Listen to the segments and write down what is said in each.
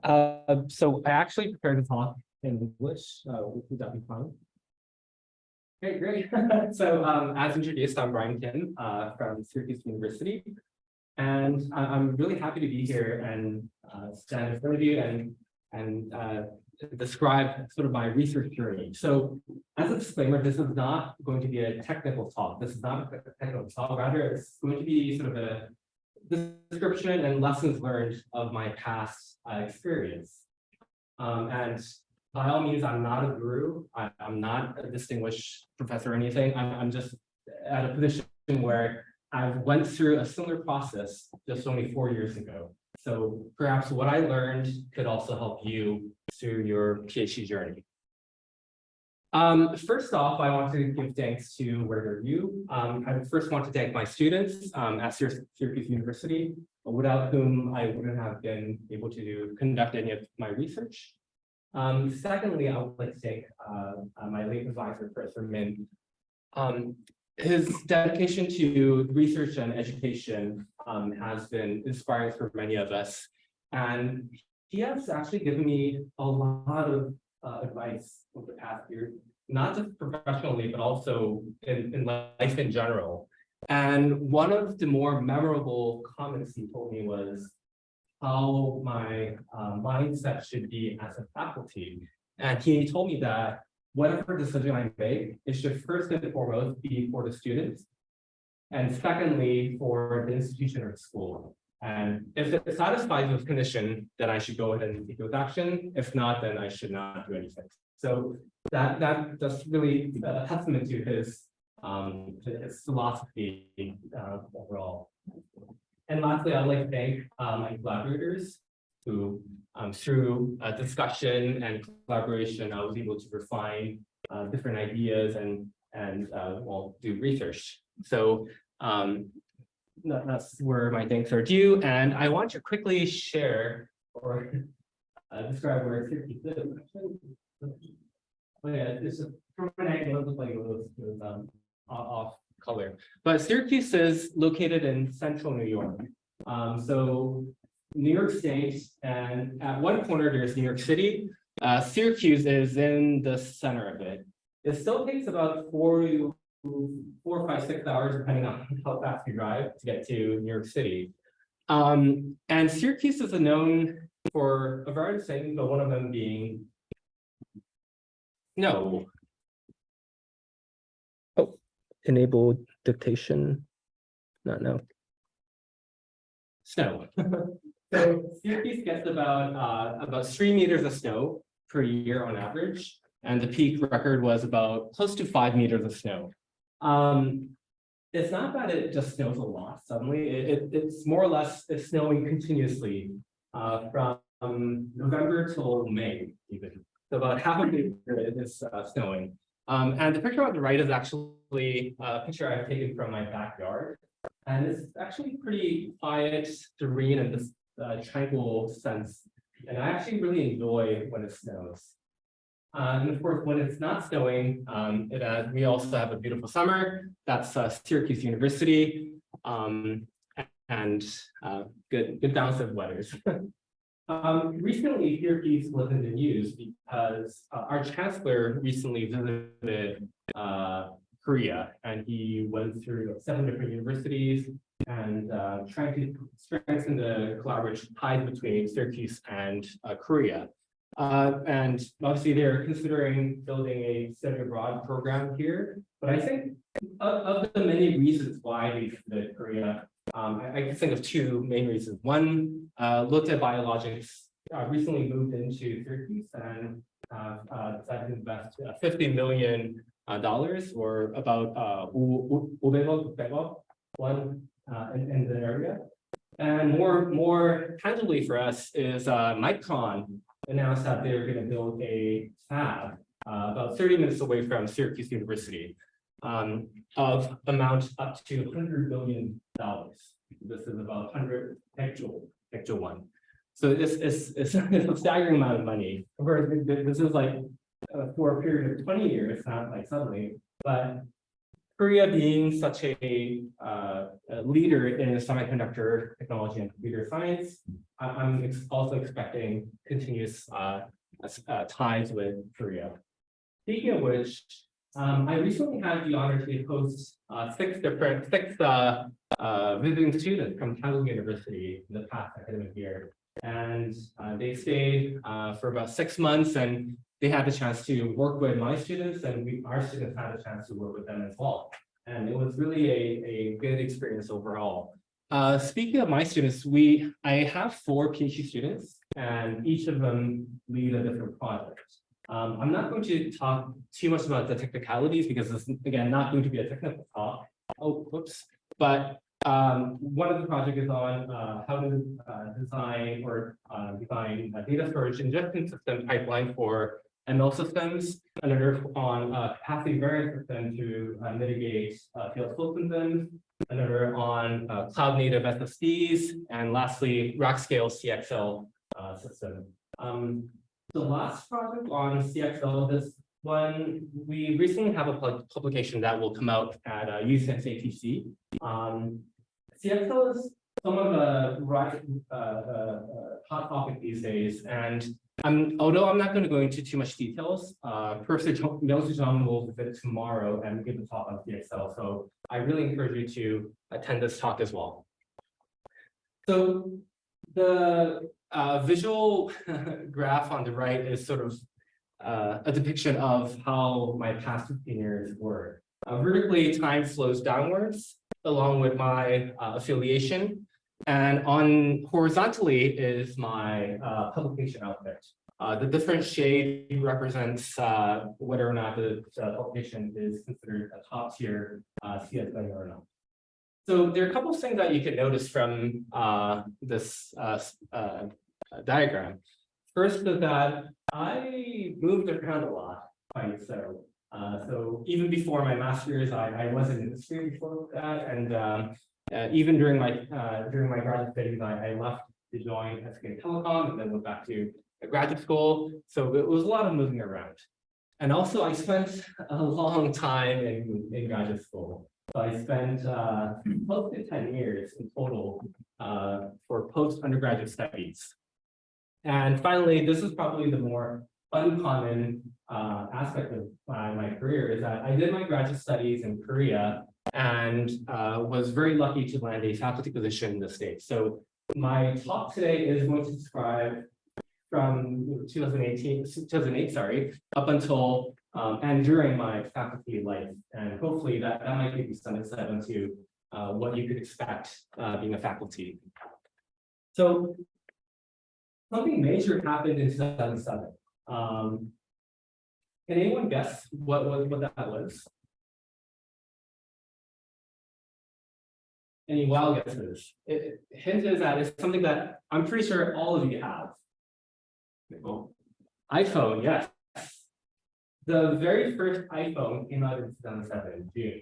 So I actually prepared to talk in English. Would that be fine? Okay, great. So as introduced, I'm Bryan Kim from Syracuse University. And I'm really happy to be here and stand in front of you and describe sort of my research journey. So as a disclaimer, this is not going to be a technical talk. This is not a technical talk. Rather, it's going to be sort of a description and lessons learned of my past experience. And by all means, I'm not a guru. I'm not a distinguished professor or anything. I'm just at a position where I went through a similar process just only 4 years ago. So perhaps what I learned could also help you through your PhD journey. First off, I want to give thanks to Where Are You. I first want to thank my students at Syracuse University, without whom I wouldn't have been able to conduct any of my research. Secondly, I would like to thank my late advisor, Professor Min. His dedication to research and education has been inspiring for many of us. And he has actually given me a lot of advice over the past year, not just professionally, but also in life in general. And one of the more memorable comments he told me was how my mindset should be as a faculty. And he told me that whatever decision I make, it should first and foremost be for the students, and secondly, for the institution or school. And if it satisfies this condition, then I should go ahead and take those action. If not, then I should not do anything. So that's really a testament to his philosophy overall. And lastly, I'd like to thank my collaborators who, through discussion and collaboration, I was able to refine different ideas and well, do research. So that's where my thanks are due. And I want to quickly share or describe where Syracuse is. Oh yeah, it's just from an angle, it looks like it was off color. But Syracuse is located in central New York. So New York State, and at one corner there's New York City. Syracuse is in the center of it. It still takes about 4, 5, 6 hours, depending on how fast you drive, to get to New York City. And Syracuse is known for a variety of things, but one of them being enable dictation. No. Snow. So Syracuse gets about 3 meters of snow per year on average, and the peak record was about close to 5 meters of snow. It's not that it just snows a lot suddenly. It's more or less it's snowing continuously from November till May even. So about half of the year it is snowing. And the picture on the right is actually a picture I've taken from my backyard. And it's actually pretty quiet, serene, and this tranquil sense. And I actually really enjoy when it snows. And of course, when it's not snowing, we also have a beautiful summer. That's Syracuse University, and good balance of weathers. Recently, Syracuse was in the news because our chancellor recently visited Korea, and he went through 7 different universities and trying to strengthen the collaboration ties between Syracuse and Korea. And obviously, they're considering building a study abroad program here. But I think of the many reasons why they visited Korea, I can think of 2 main reasons. One, looked at biologics, recently moved into Syracuse and decided to invest $50 million or about 500억 in the area. And more tangibly for us is Micron announced that they were going to build a fab about 30 minutes away from Syracuse University of amount up to $100 billion. This is about 100 hectare 1. So it's a staggering amount of money. Of course, this is like for a period of 20 years, not like suddenly, but Korea being such a leader in semiconductor technology and computer science, I'm also expecting continuous ties with Korea. Speaking of which, I recently had the honor to host six visiting students from Seoul University in the past academic year. And they stayed for about 6 months, and they had the chance to work with my students, and our students had a chance to work with them as well. And it was really a good experience overall. Speaking of my students, I have 4 PhD students, and each of them lead a different project. I'm not going to talk too much about the technicalities because it's, again, not going to be a technical talk. Oh, whoops. But one of the projects is on how to design a data storage ingestion system pipeline for ML systems, another on capacity variance system to mitigate failed flow systems, another on cloud native SSDs, and lastly, rack scale CXL system. The last project on CXL, this one, we recently have a publication that will come out at UCX ATC. CXL is somewhat of a hot topic these days, and although I'm not going to go into too much details, Professor John will visit tomorrow and give a talk on CXL, so I really encourage you to attend this talk as well. So the visual graph on the right is sort of a depiction of how my past 15 years were. Vertically, time flows downwards along with my affiliation, and horizontally is my publication output. The different shade represents whether or not the publication is considered a top tier CSA or not. So there are a couple of things that you can notice from this diagram. First is that I moved around a lot, so even before my master's, I was in industry before that, and even during my graduate studies, I left to join SK Telecom and then went back to graduate school. So it was a lot of moving around, and also I spent a long time in graduate school. So I spent close to 10 years in total for post-undergraduate studies. And finally, this is probably the more uncommon aspect of my career, is that I did my graduate studies in Korea and was very lucky to land a faculty position in the States. So my talk today is going to describe from 2008, up until and during my faculty life, and hopefully that might give you some insight into what you could expect being a faculty. So something major happened in 2007. Can anyone guess what that was? Any wild guesses? Hint is that it's something that I'm pretty sure all of you have. iPhone, yes. The very first iPhone came out in 2007, in June.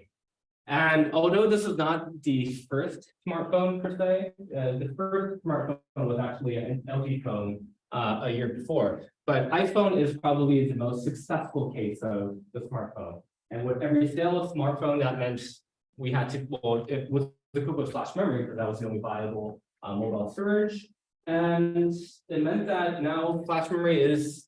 And although this is not the first smartphone per se, the first smartphone was actually an LG phone a year before. But iPhone is probably the most successful case of the smartphone. And with every sale of smartphone, that meant we had to, well, it was the equivalent of flash memory, because that was the only viable mobile storage. And it meant that now flash memory is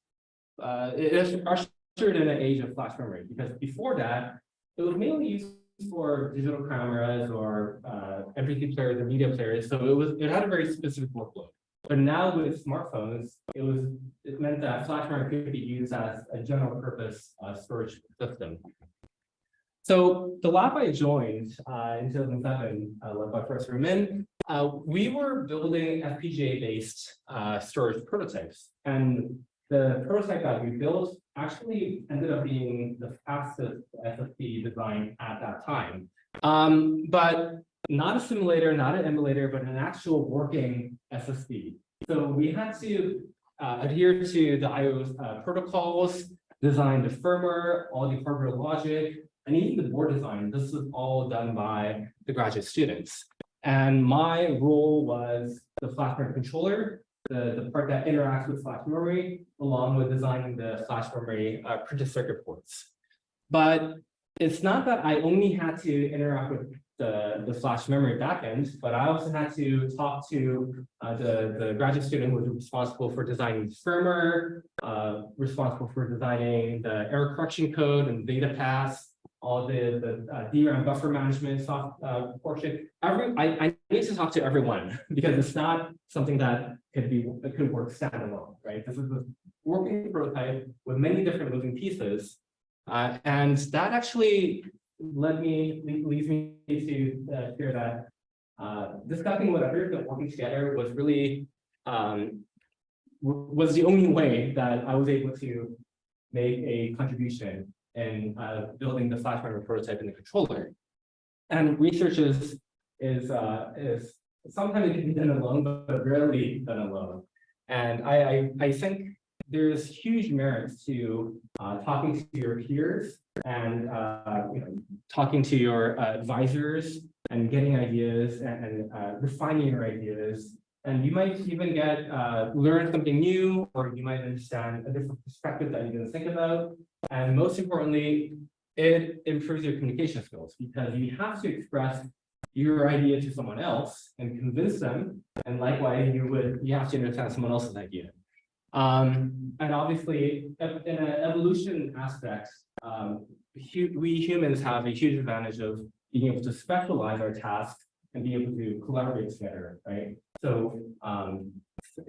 ushered in an age of flash memory, because before that, it was mainly used for digital cameras or MP3 players or media players. So it had a very specific workload. But now with smartphones, it meant that flash memory could be used as a general purpose storage system. So the lab I joined in 2007, led by Professor Min, we were building FPGA-based storage prototypes. And the prototype that we built actually ended up being the fastest SSD design at that time. But not a simulator, not an emulator, but an actual working SSD. So we had to adhere to the I/O protocols, design the firmware, all the hardware logic, and even the board design. This was all done by the graduate students. And my role was the flash memory controller, the part that interacts with flash memory, along with designing the flash memory printed circuit boards. But it's not that I only had to interact with the flash memory backend, but I also had to talk to the graduate student who was responsible for designing the firmware, responsible for designing the error correction code and data paths, all the DRAM buffer management portion. I need to talk to everyone because it's not something that could work standalone, right? This is a working prototype with many different moving pieces, and that actually leads me to hear that discussing with others and working together was really was the only way that I was able to make a contribution in building the flash memory prototype in the controller. And research is sometimes it can be done alone, but rarely done alone. And I think there's huge merits to talking to your peers and talking to your advisors and getting ideas and refining your ideas. And you might even learn something new, or you might understand a different perspective that you didn't think about. And most importantly, it improves your communication skills because you have to express your idea to someone else and convince them. And likewise, you have to understand someone else's idea. And obviously, in an evolution aspect, we humans have a huge advantage of being able to specialize our tasks and be able to collaborate together, right? So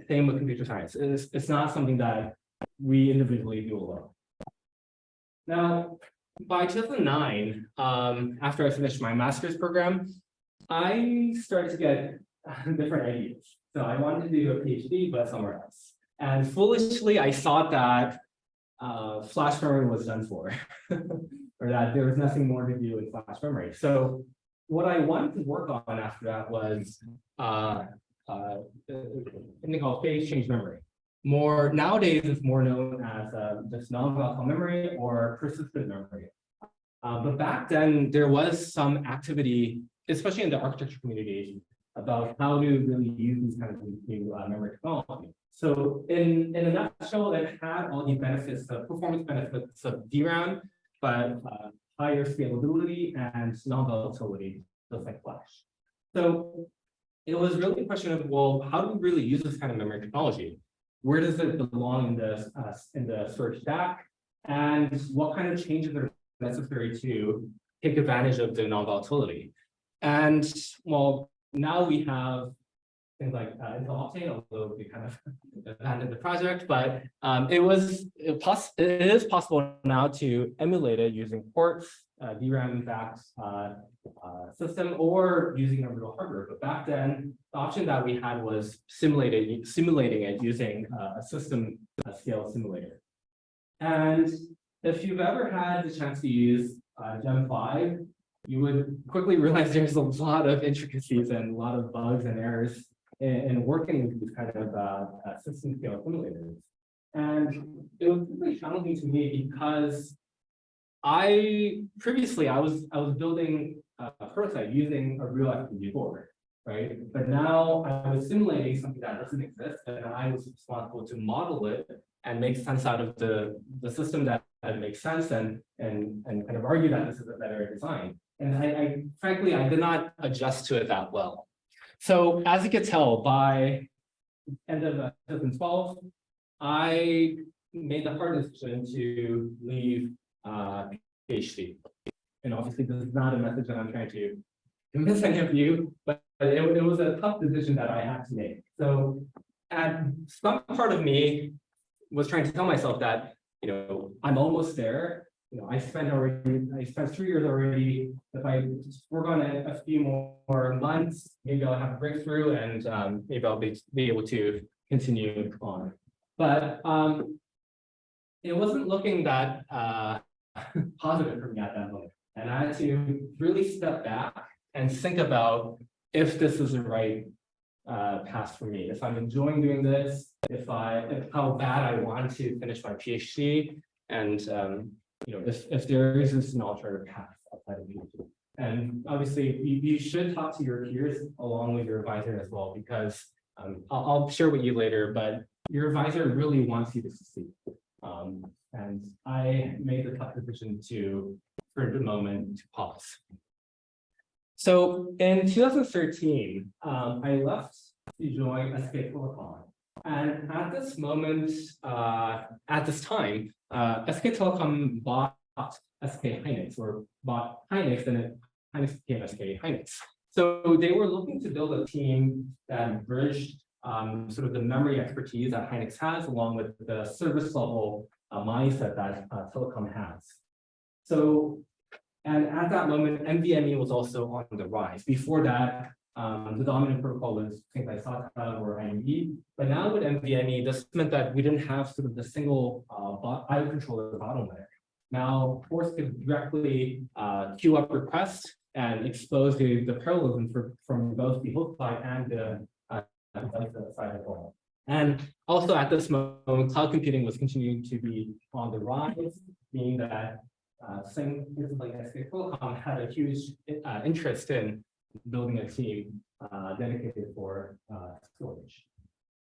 same with computer science. It's not something that we individually do alone. Now, by 2009, after I finished my master's program, I started to get different ideas. So I wanted to do a PhD, but somewhere else. And foolishly, I thought that flash memory was done for, or that there was nothing more to do with flash memory. So what I wanted to work on after that was something called phase change memory. Nowadays, it's more known as just non-volatile memory or persistent memory. But back then, there was some activity, especially in the architecture community, about how to really use these kind of new memory technology. So in a nutshell, it had all the benefits, the performance benefits of DRAM, but higher scalability and non-volatility, just like flash. So it was really a question of, well, how do we really use this kind of memory technology? Where does it belong in the storage stack? And what kind of changes are necessary to take advantage of the non-volatility? And well, now we have things like Intel Optane, although we kind of abandoned the project, but it is possible now to emulate it using ports, DRAM-backed system, or using a real hardware. But back then, the option that we had was simulating it using a system scale simulator. And if you've ever had the chance to use Gem 5, you would quickly realize there's a lot of intricacies and a lot of bugs and errors in working with these kind of system scale simulators. And it was really challenging to me because previously I was building a prototype using a real FPGA board, right? But now I was simulating something that doesn't exist, and I was responsible to model it and make sense out of the system that makes sense and kind of argue that this is a better design. And frankly, I did not adjust to it that well. So as you can tell, by end of 2012, I made the hard decision to leave Ph.D. And obviously, this is not a message that I'm trying to convince any of you, but it was a tough decision that I had to make. So and some part of me was trying to tell myself that, I'm almost there. I spent 3 years already. If I work on it a few more months, maybe I'll have a breakthrough, and maybe I'll be able to continue on. But it wasn't looking that positive for me at that moment. And I had to really step back and think about if this is the right path for me, if I'm enjoying doing this, if how bad I want to finish my PhD, and if there is an alternative path outside of PhD. And obviously, you should talk to your peers along with your advisor as well, because I'll share with you later, but your advisor really wants you to succeed. And I made the tough decision to, for the moment, to pause. So in 2013, I left to join SK Telecom. And at this moment, at this time, SK Telecom bought SK Hynix, or bought Hynix, and it Hynix became SK Hynix. So they were looking to build a team that bridged sort of the memory expertise that Hynix has, along with the service level mindset that Telecom has. So, and at that moment, NVMe was also on the rise. Before that, the dominant protocol was things like SATA or IME. But now with NVMe, this meant that we didn't have sort of the single IO controller bottleneck. Now, Force could directly queue up requests and expose the parallelism from both the host side and the side as well. And also at this moment, cloud computing was continuing to be on the rise, meaning that same like SK Telecom had a huge interest in building a team dedicated for storage.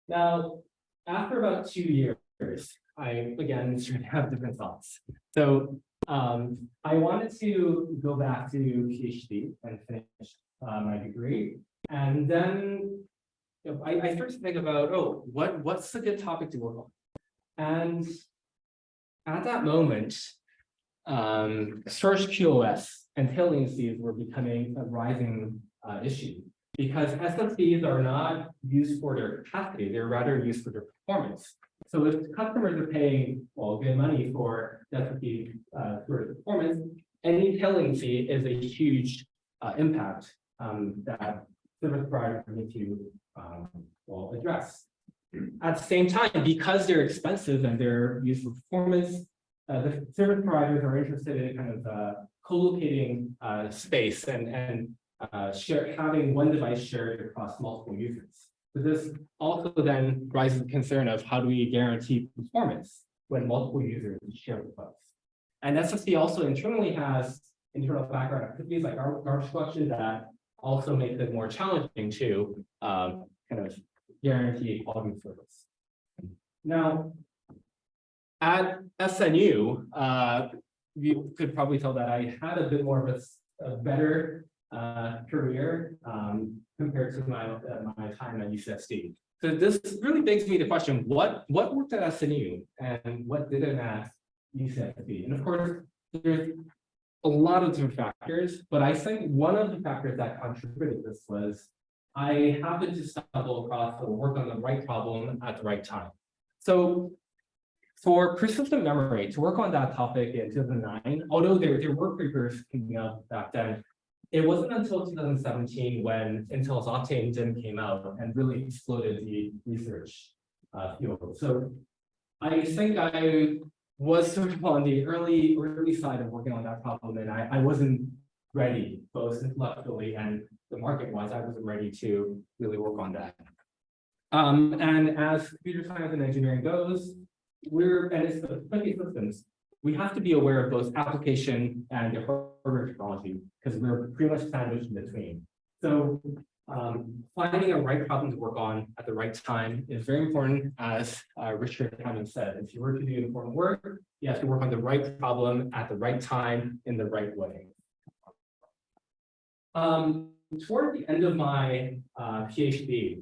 Now, after about 2 years, I again started to have different thoughts. So I wanted to go back to Ph.D. and finish my degree, and then I started to think about, oh, what's a good topic to work on? And at that moment, storage QoS and tail latencies were becoming a rising issue, because SSDs are not used for their capacity, they're rather used for their performance. So if customers are paying, well, good money for SSD for performance, any tail latency is a huge impact that service providers need to well, address. At the same time, because they're expensive and they're used for performance, the service providers are interested in kind of co-locating space and having one device shared across multiple users. So this also then raises the concern of how do we guarantee performance when multiple users share the device. And SSD also internally has internal background activities like garbage collection that also makes it more challenging to kind of guarantee quality service. Now, at SNU, you could probably tell that I had a bit more of a better career compared to my time at UCSD. So this really begs me the question: what worked at SNU and what didn't at UCSD? And of course, there's a lot of different factors, but I think one of the factors that contributed to this was I happened to stumble across or work on the right problem at the right time. So for persistent memory, to work on that topic in 2009, although there were papers coming out back then, it wasn't until 2017 when Intel's Optane DIMM came out and really exploded the research field. So I think I was sort of on the early side of working on that problem, and I wasn't ready, both intellectually and the market-wise. I wasn't ready to really work on that. And as computer science and engineering goes, and it's the plenty systems, we have to be aware of both application and the hardware technology, because we're pretty much sandwiched in between. So finding a right problem to work on at the right time is very important, as Richard having said. If you were to do important work, you have to work on the right problem at the right time in the right way. Toward the end of my PhD,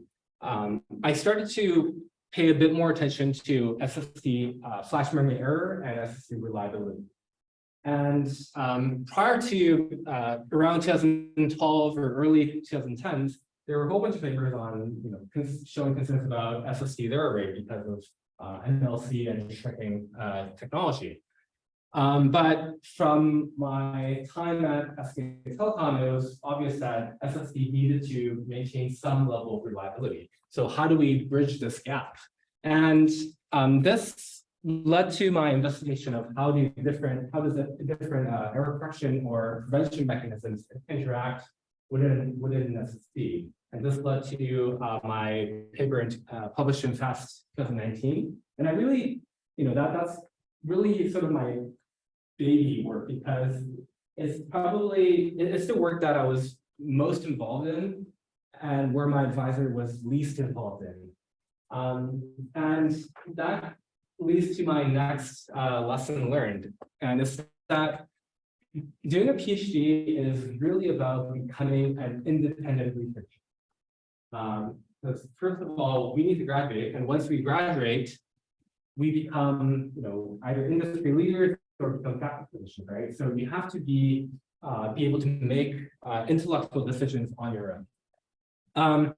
I started to pay a bit more attention to SSD flash memory error and SSD reliability. And prior to around 2012 or early 2010s, there were a whole bunch of papers on showing concerns about SSD error rate because of MLC and shrinking technology. But from my time at SK Telecom, it was obvious that SSD needed to maintain some level of reliability. So how do we bridge this gap? And this led to my investigation of how does different error correction or prevention mechanisms interact within SSD. And this led to my paper published in FAST 2019. And I really, that's really sort of my baby work, because it's the work that I was most involved in and where my advisor was least involved in. And that leads to my next lesson learned, and it's that doing a PhD is really about becoming an independent researcher. Because first of all, we need to graduate, and once we graduate, we become, either industry leaders or become faculty positions, right? So you have to be able to make intellectual decisions on your own.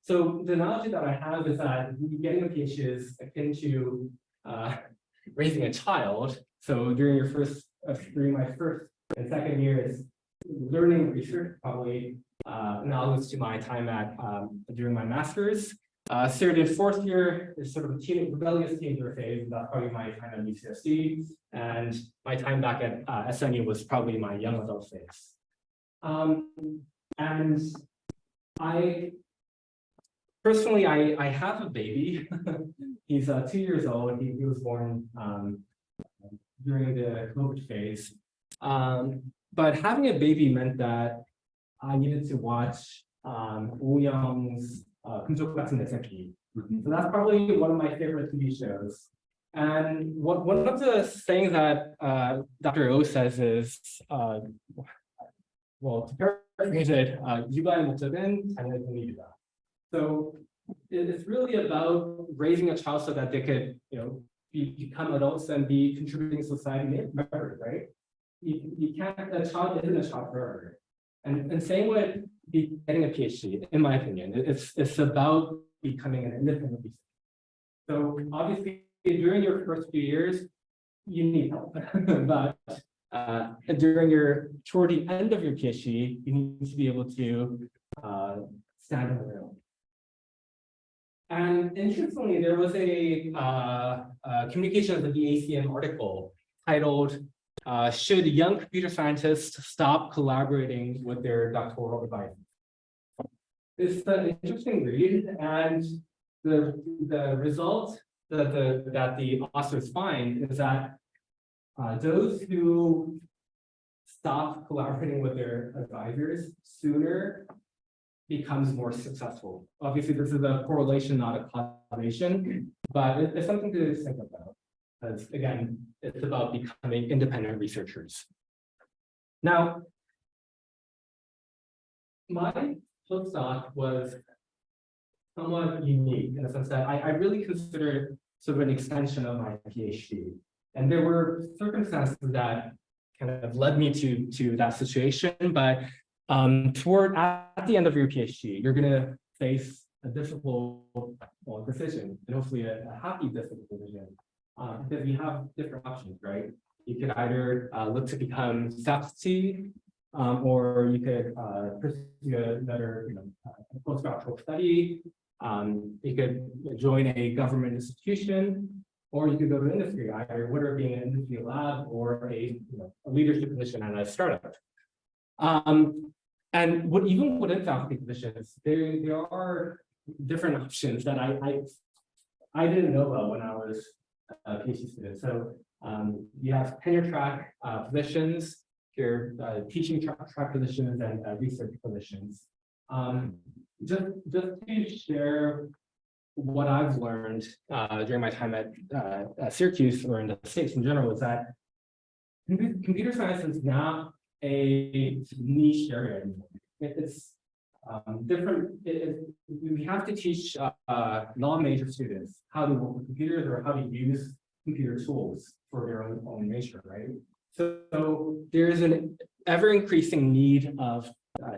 So the analogy that I have is that getting a PhD is akin to raising a child. So during my first and second years, learning research, probably analogous to my time at during my master's. Third and fourth year is sort of a rebellious teenager phase. That's probably my time at UCSD, and my time back at SNU was probably my young adult phase. And I personally, I have a baby. He's 2 years old. He was born during the COVID phase. But having a baby meant that I needed to watch Woonyoung's 금쪽 같은 내 새끼. So that's probably one of my favorite TV shows. And one of the things that Dr. O says is, well, to paraphrase it, 육아의 목적은 자녀의 독립이다. So it's really about raising a child so that they could, become adults and be contributing to society forever, right? You can't, a child isn't a child forever. And same with getting a PhD, in my opinion, it's about becoming an independent researcher. So obviously, during your first few years, you need help, but toward the end of your PhD, you need to be able to stand on your own. And interestingly, there was a communications of the ACM article titled, should young computer scientists stop collaborating with their doctoral advisors? It's an interesting read, and the result that the authors find is that those who stop collaborating with their advisors sooner becomes more successful. Obviously, this is a correlation, not a causation, but it's something to think about. Because again, it's about becoming independent researchers. Now, my postdoc was somewhat unique in the sense that I really consider it sort of an extension of my PhD. And there were circumstances that kind of led me to that situation, but at the end of your PhD, you're going to face a difficult decision, and hopefully a happy difficult decision. Because you have different options, right? You could either look to become faculty, or you could pursue another, postdoctoral study. You could join a government institution, or you could go to industry, either whether it being an industry lab or a leadership position at a startup. And even within faculty positions, there are different options that I didn't know about when I was a PhD student. So you have tenure track positions, your teaching track positions, and research positions. Just to share what I've learned during my time at Syracuse, or in the States in general, is that computer science is not a niche area anymore. It's different. We have to teach non-major students how to work with computers or how to use computer tools for their own major, right? So there's an ever-increasing need of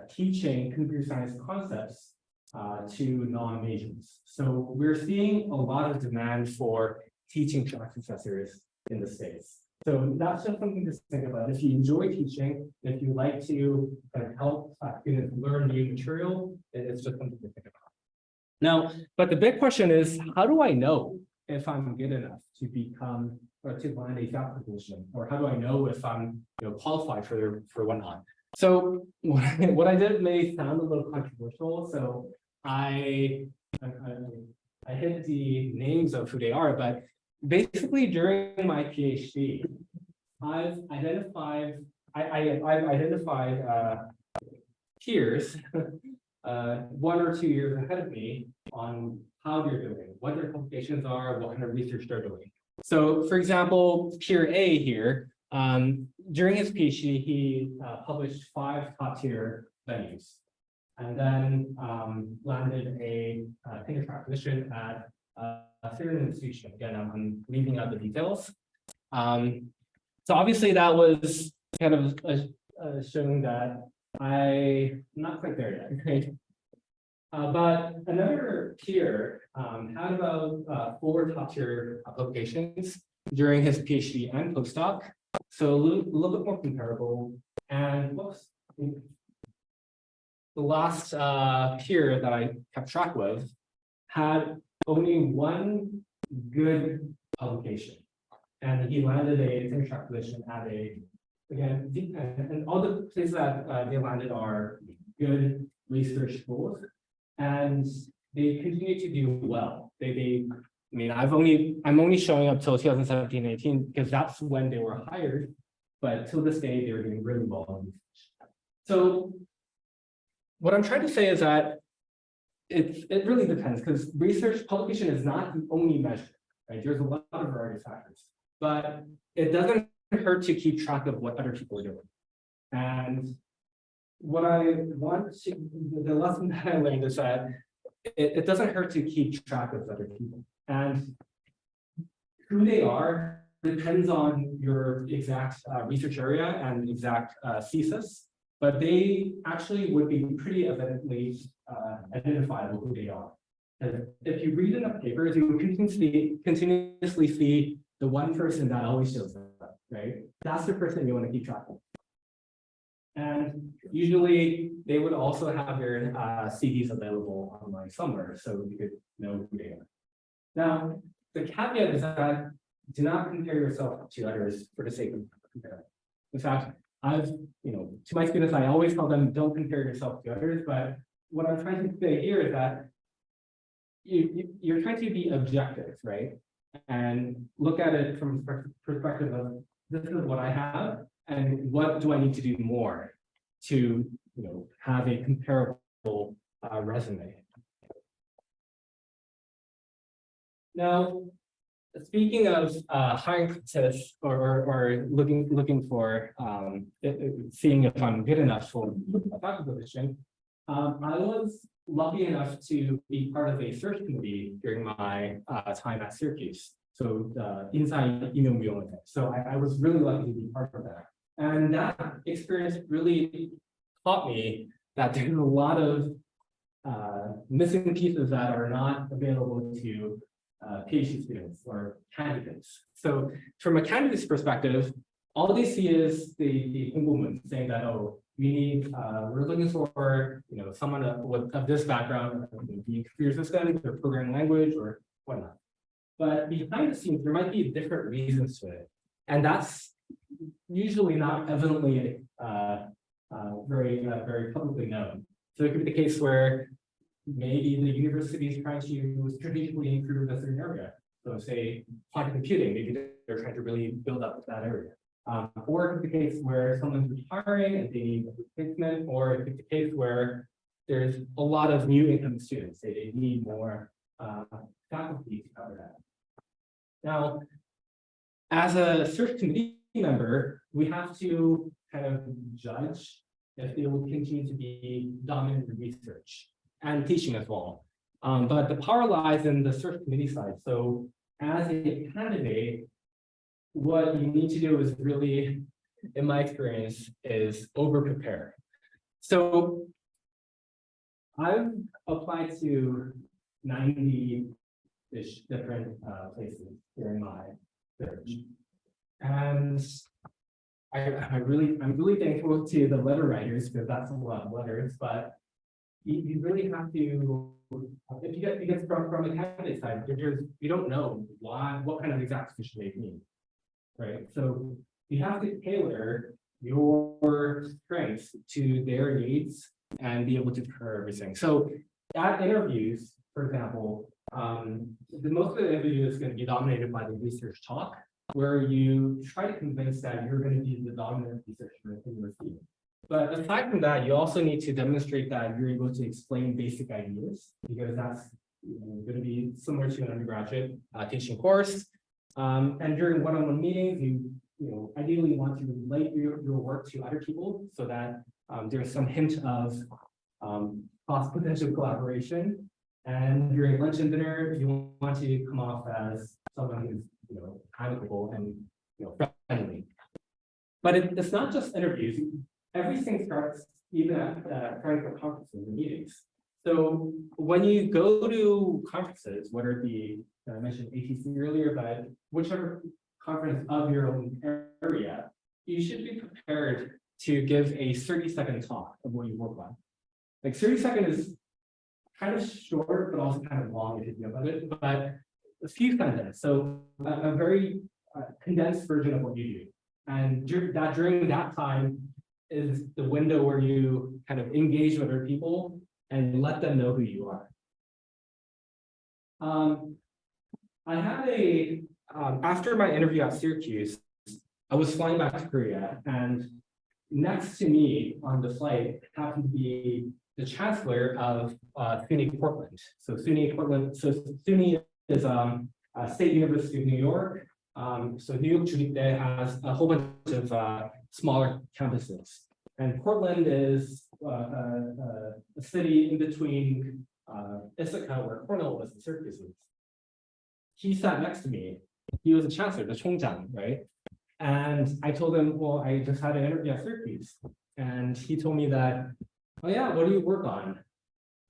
teaching computer science concepts to non-majors. So we're seeing a lot of demand for teaching track professors in the States. So that's just something to think about. If you enjoy teaching, if you like to kind of help students learn new material, it's just something to think about. Now, but the big question is, how do I know if I'm good enough to become or to land a faculty position, or how do I know if I'm qualified for whatnot? So what I did may sound a little controversial. So I hit the names of who they are, but basically during my PhD, I've identified peers 1 or 2 years ahead of me on how they're doing, what their publications are, what kind of research they're doing. So for example, peer A here, during his PhD, he published 5 top-tier venues, and then landed a tenure track position at a certain institution. Again, I'm leaving out the details. So obviously that was kind of showing that I'm not quite there yet, right? But another peer had about 4 top-tier publications during his PhD and postdoc, so a little bit more comparable. And whoops, the last peer that I kept track with had only 1 good publication, and he landed a tenure track position at again, and all the places that they landed are good research schools, and they continue to do well. I mean, I'm only showing up till 2017-18 because that's when they were hired, but till this day they're doing really well in research. So what I'm trying to say is that it really depends, because research publication is not the only measure, right? There's a lot of various factors, but it doesn't hurt to keep track of what other people are doing. And what I want to, the lesson that I learned is that it doesn't hurt to keep track of other people. And who they are depends on your exact research area and exact thesis, but they actually would be pretty evidently identifiable who they are. And if you read enough papers, you will continuously see the one person that always shows up, right? That's the person you want to keep track of. And usually they would also have their CVs available online somewhere, so you could know who they are. Now, the caveat is that do not compare yourself to others for the sake of comparing. In fact, to my students, I always tell them, don't compare yourself to others, but what I'm trying to say here is that you're trying to be objective, right? And look at it from perspective of, this is what I have, and what do I need to do more to have a comparable resume. Now, speaking of hiring process or looking for seeing if I'm good enough for a faculty position, I was lucky enough to be part of a search committee during my time at Syracuse. So inside email muling. So I was really lucky to be part of that. And that experience really taught me that there's a lot of missing pieces that are not available to PhD students or candidates. So from a candidate's perspective, all they see is the woman saying that, oh, we're looking for someone of this background, being computer systems or programming language or whatnot. But behind the scenes, there might be different reasons to it, and that's usually not evidently very publicly known. So it could be the case where maybe the university is trying to strategically improve a certain area. So say quantum computing, maybe they're trying to really build up that area. Or it could be the case where someone's retiring and they need a replacement, or it could be the case where there's a lot of new incoming students. They need more faculty to cover that. Now, as a search committee member, we have to kind of judge if they will continue to be dominant in research and teaching as well. But the power lies in the search committee side. So as a candidate, what you need to do is really, in my experience, is over-prepare. So I've applied to 90-ish different places during my search. And I'm really thankful to the letter writers, because that's a lot of letters, but you really have to, if you get from a candidate side, you don't know what kind of exact position they need, right? So you have to tailor your strengths to their needs and be able to prepare everything. So at interviews, for example, most of the interview is going to be dominated by the research talk, where you try to convince that you're going to be the dominant researcher in your field. But aside from that, you also need to demonstrate that you're able to explain basic ideas, because that's going to be similar to an undergraduate teaching course. And during one-on-one meetings, you ideally want to relate your work to other people so that there's some hint of potential collaboration. And during lunch and dinner, you want to come off as someone who's amicable and friendly. But it's not just interviews. Everything starts even at conferences and meetings. So when you go to conferences, whether it be, I mentioned ATC earlier, but whichever conference of your own area, you should be prepared to give a 30-second talk of what you work on. Like 30 seconds is kind of short, but also kind of long if you think about it, but a few sentences. So a very condensed version of what you do. And during that time is the window where you kind of engage with other people and let them know who you are. I had after my interview at Syracuse, I was flying back to Korea, and next to me on the flight happened to be the chancellor of SUNY Portland. So SUNY Portland, SUNY is State University of New York. So New York Junikdae has a whole bunch of smaller campuses. And Portland is a city in between Ithaca, where Cornell was, and Syracuse was. He sat next to me. He was a chancellor, the 총장, right? And I told him, well, I just had an interview at Syracuse. And he told me that, oh yeah, what do you work on?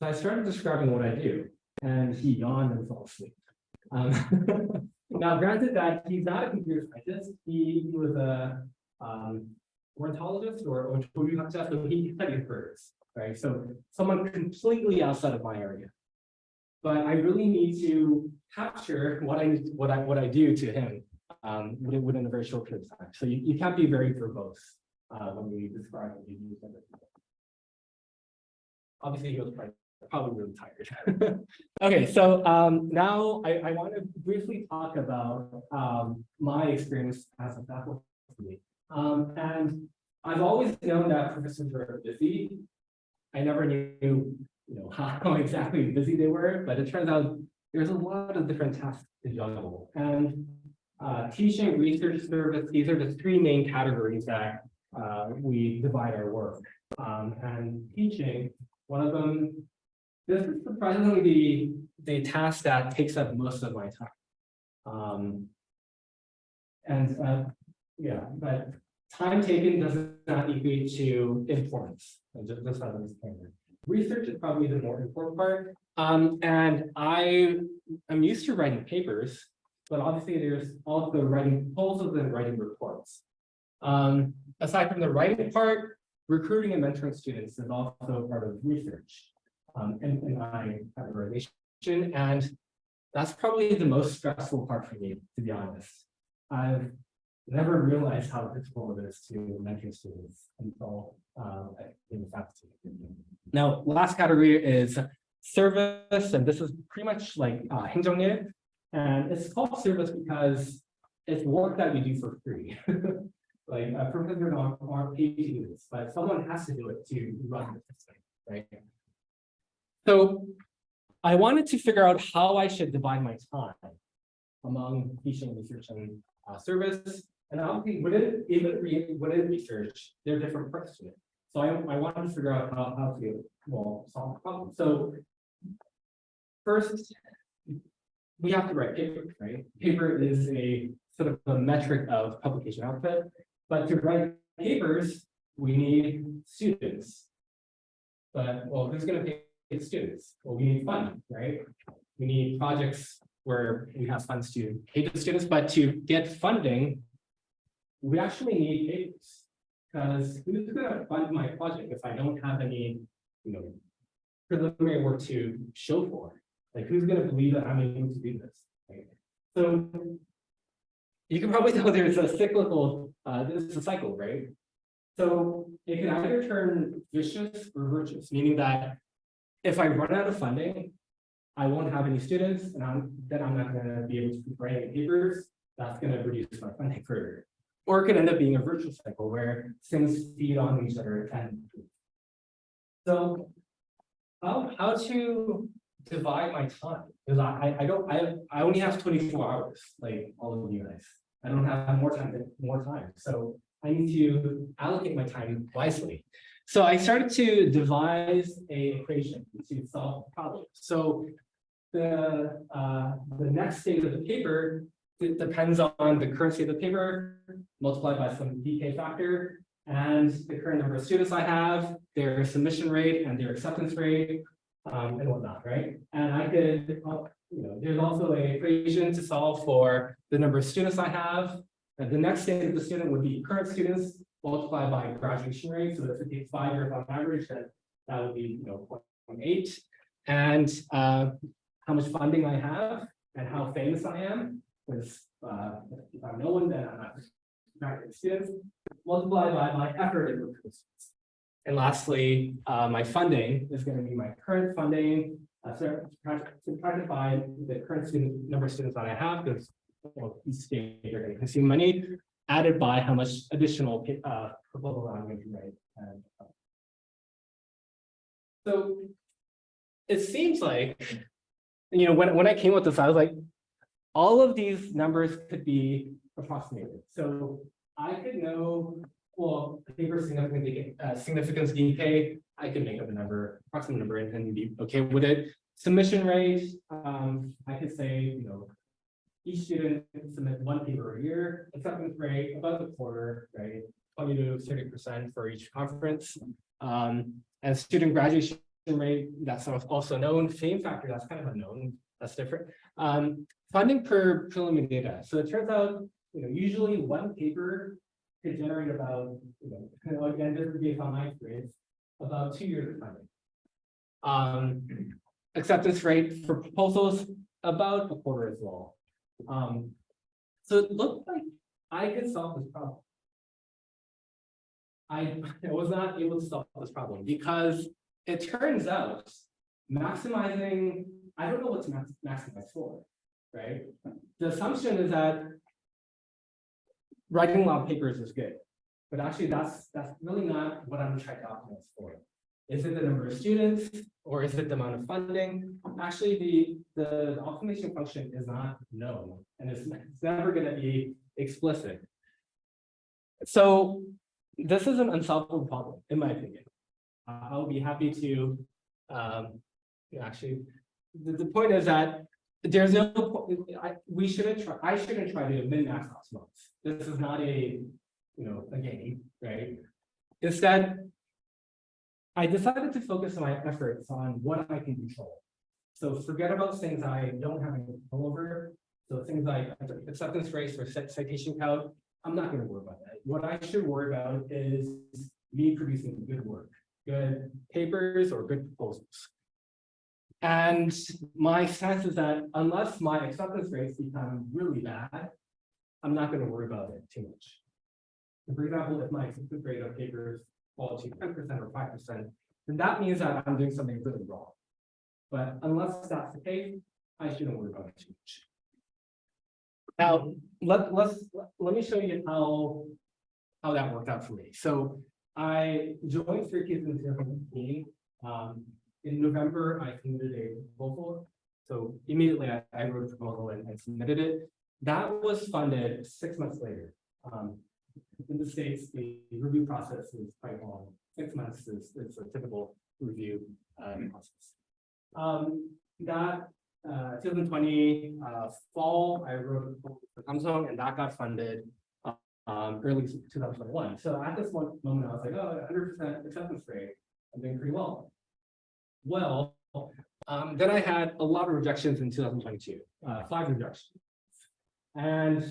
So I started describing what I do, and he yawned and fell asleep. Now, granted that he's not a computer scientist, he was a ornithologist or so he studied birds, right? So someone completely outside of my area. But I really need to capture what I do to him within a very short period of time. So you can't be very verbose when you describe what you do. Obviously, he was probably really tired. Okay, so now I want to briefly talk about my experience as a faculty. And I've always known that professors were busy. I never knew how exactly busy they were, but it turns out there's a lot of different tasks to juggle. And teaching, research, service, these are the three main categories that we divide our work. And teaching, one of them, this is surprisingly the task that takes up most of my time. Yeah, but time taken does not equate to importance. Just as a disclaimer. Research is probably the more important part. And I am used to writing papers, but obviously there's also writing proposals and writing reports. Aside from the writing part, recruiting and mentoring students is also part of research. And I have a relation, and that's probably the most stressful part for me, to be honest. I've never realized how difficult it is to mentor students until in the faculty. Now, last category is service, and this is pretty much like 행정일, and it's called service because it's work that we do for free. Like professors aren't paid to do this, but someone has to do it to run the system, right? So I wanted to figure out how I should divide my time among teaching, research, and service. And obviously, within research, there are different parts to it. So I wanted to figure out how to solve the problem. So first, we have to write paper, right? Paper is a sort of a metric of publication output. But to write papers, we need students. But who's going to pay the students? Well, we need funding, right? We need projects where we have funds to pay the students, but to get funding, we actually need papers. Because who's going to fund my project if I don't have any, preliminary work to show for? Like, who's going to believe that I'm able to do this? Right? So you can probably tell there's a cyclical, this is a cycle, right? So it can either turn vicious or virtuous, meaning that if I run out of funding, I won't have any students, and then I'm not going to be able to keep writing papers. That's going to reduce my funding further. Or it could end up being a virtuous cycle where things feed on each other. And so how to divide my time because I only have 24 hours, like all of you guys. I don't have more time. So I need to allocate my time wisely. So I started to devise a equation to solve the problem. So the next state of the paper, it depends on the current state of the paper multiplied by some decay factor and the current number of students I have, their submission rate and their acceptance rate, and whatnot, right? And I could, there's also an equation to solve for the number of students I have. And the next state of the student would be current students multiplied by graduation rate. So if it takes 5 years on average, then that would be 0.8. And how much funding I have and how famous I am. Because if I'm no one, then I'm not graduate students, multiplied by my effort in recruiting students. And lastly, my funding is going to be my current funding, subtracted by the current number of students that I have, because each state are going to consume money, added by how much additional proposal I'm going to write. So it seems like, when I came with this, I was like, all of these numbers could be approximated. So I could know, well, paper significance decay, I could make up a number, approximate number, and be okay with it. Submission rate, I could say, each student submit 1 paper a year. Acceptance rate, about a quarter, right? 20 to 30% for each conference. And student graduation rate, that's also known. Fame factor, that's kind of unknown. That's different. Funding per preliminary data. So it turns out, usually 1 paper could generate about, again, this would be based on my experience, about 2 years of funding. Acceptance rate for proposals, about a quarter as well. So it looked like I could solve this problem. I was not able to solve this problem because it turns out maximizing, I don't know what to maximize for, right? The assumption is that writing a lot of papers is good, but actually that's really not what I'm trying to optimize for. Is it the number of students or is it the amount of funding? Actually, the optimization function is not known and it's never going to be explicit. So this is an unsolvable problem, in my opinion. I'll be happy to actually, the point is that there's no, I shouldn't try to min-max optimize. This is not a game, right? Instead, I decided to focus my efforts on what I can control. So forget about things I don't have any control over. So things like acceptance rates or citation count, I'm not going to worry about that. What I should worry about is me producing good work, good papers or good proposals. And my sense is that unless my acceptance rates become really bad, I'm not going to worry about it too much. So for example, if my acceptance rate of papers fall to 10% or 5%, then that means that I'm doing something really wrong. But unless that's the case, I shouldn't worry about it too much. Now, let me show you how that worked out for me. So I joined Syracuse in 2015. In November, I submitted a proposal. So immediately I wrote a proposal and submitted it. That was funded 6 months later. In the States, the review process is quite long. 6 months is a typical review process. That 2020 fall, I wrote a proposal for Samsung, and that got funded early 2021. So at this one moment, I was like, oh, 100% acceptance rate. I'm doing pretty well. Well, then I had a lot of rejections in 2022, 5 rejections. And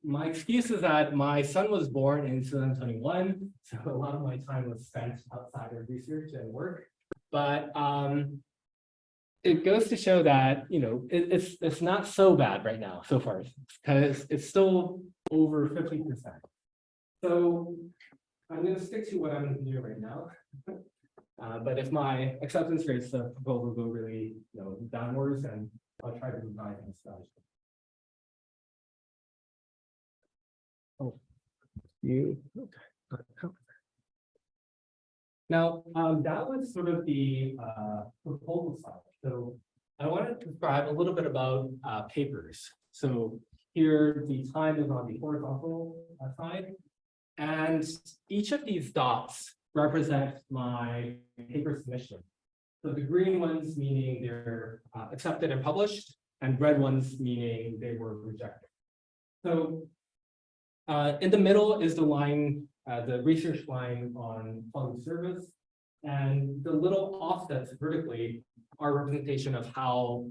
my excuse is that my son was born in 2021, so a lot of my time was spent outside of research and work. But it goes to show that it's not so bad right now so far, because it's still over 50%. So I'm going to stick to what I'm going to do right now. But if my acceptance rates of proposal go really downwards, and I'll try to revise my strategy. Oh, okay. Now that was sort of the proposal side. So I want to describe a little bit about papers. So here the time is on the horizontal side, and each of these dots represent my paper submission. So the green ones meaning they're accepted and published, and red ones meaning they were rejected. So in the middle is the line, the research line on quality service, and the little offsets vertically are representation of how,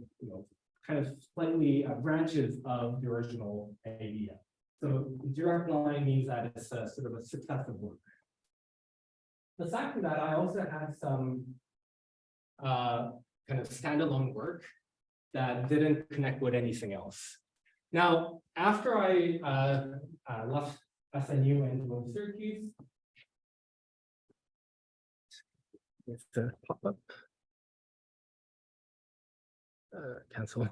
kind of slightly branches of the original idea. So direct line means that it's a sort of a successive work. Aside from that, I also had some kind of standalone work that didn't connect with anything else. Now, after I left SNU and went to Syracuse, it's the pop-up. Cancel.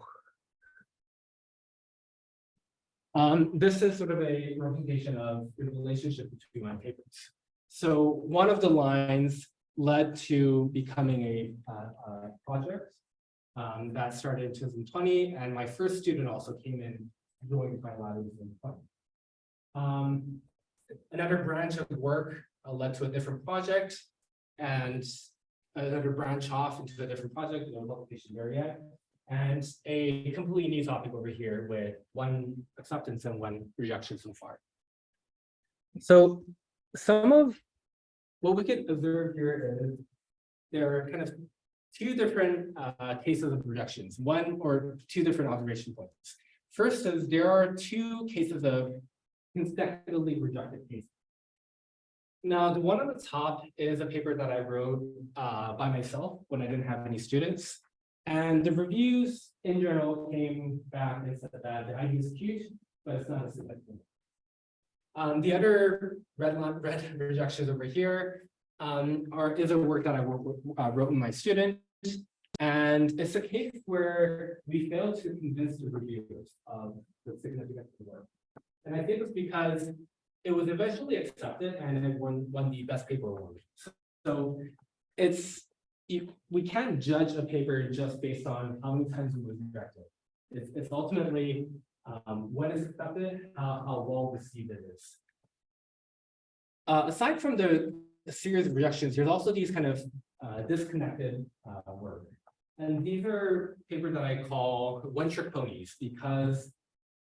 This is sort of a representation of the relationship between my papers. So one of the lines led to becoming a project that started in 2020, and my first student also came in joined my lab in 2020. Another branch of work led to a different project, and another branch off into a different project, publication there yet. And a completely new topic over here with one acceptance and one rejection so far. So some of what we can observe here is there are kind of two different cases of rejections, one or two different observation points. First is there are two cases of consecutively rejected cases. Now, the one on the top is a paper that I wrote by myself when I didn't have any students. And the reviews in general came back and said that the idea is cute, but it's not as significant. The other red rejections over here is a work that I wrote with my student. And it's a case where we failed to convince the reviewers of the significance of the work. And I think it's because it was eventually accepted and it won the best paper award. So we can't judge a paper just based on how many times it was rejected. It's ultimately when it's accepted, how well received it is. Aside from the series of rejections, there's also these kind of disconnected work. And these are papers that I call Onetrick ponies because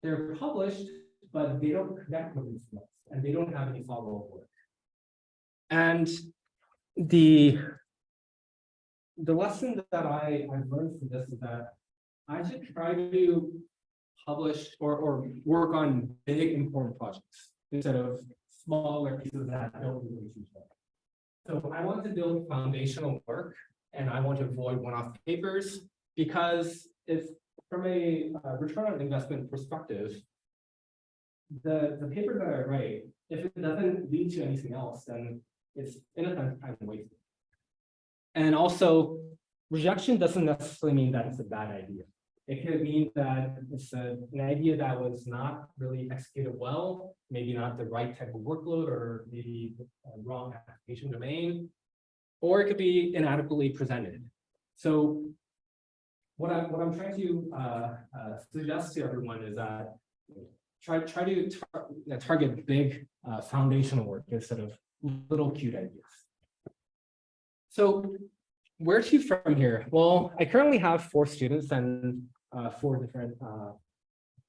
they're published, but they don't connect with these notes and they don't have any follow-up work. And the lesson that I've learned from this is that I should try to publish or work on big important projects instead of smaller pieces that don't really teach them. So I want to build foundational work and I want to avoid one-off papers because if from a return on investment perspective, the paper that I write, if it doesn't lead to anything else, then it's in a sense time wasted. And also, rejection doesn't necessarily mean that it's a bad idea. It could mean that it's an idea that was not really executed well, maybe not the right type of workload, or maybe a wrong application domain, or it could be inadequately presented. So what I'm trying to suggest to everyone is that try to target big foundational work instead of little cute ideas. So where to from here? Well, I currently have 4 students and 4 different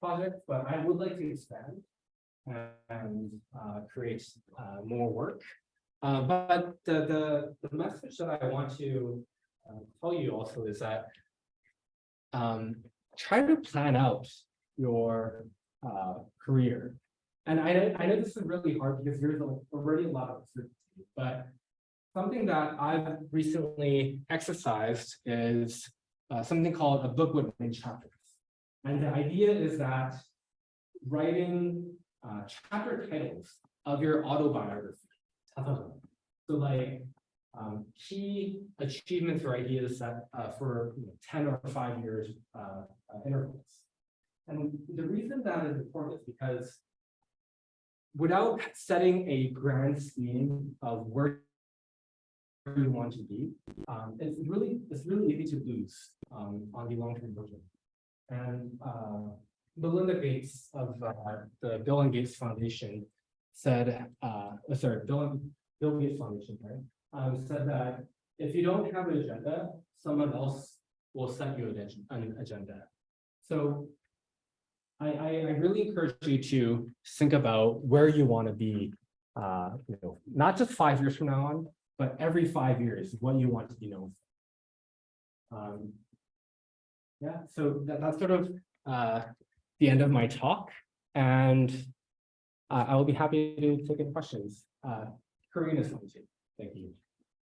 projects, but I would like to expand and create more work. But the message that I want to tell you also is that try to plan out your career. And I know this is really hard because there's already a lot of uncertainty, but something that I've recently exercised is something called a book with many chapters. And the idea is that writing chapter titles of your autobiography. So like key achievements or ideas that for 10 or 5 years intervals. And the reason that is important is because without setting a grand scheme of where you want to be, it's really easy to lose on the long-term vision. And Melinda Gates of the Bill and Gates Foundation said, Bill Gates Foundation, right? Said that if you don't have an agenda, someone else will set you an agenda. So I really encourage you to think about where you want to be, not just 5 years from now on, but every 5 years, what you want to be known for. Yeah, so that's sort of the end of my talk, and I will be happy to take any questions. Korean is fine too. Thank you.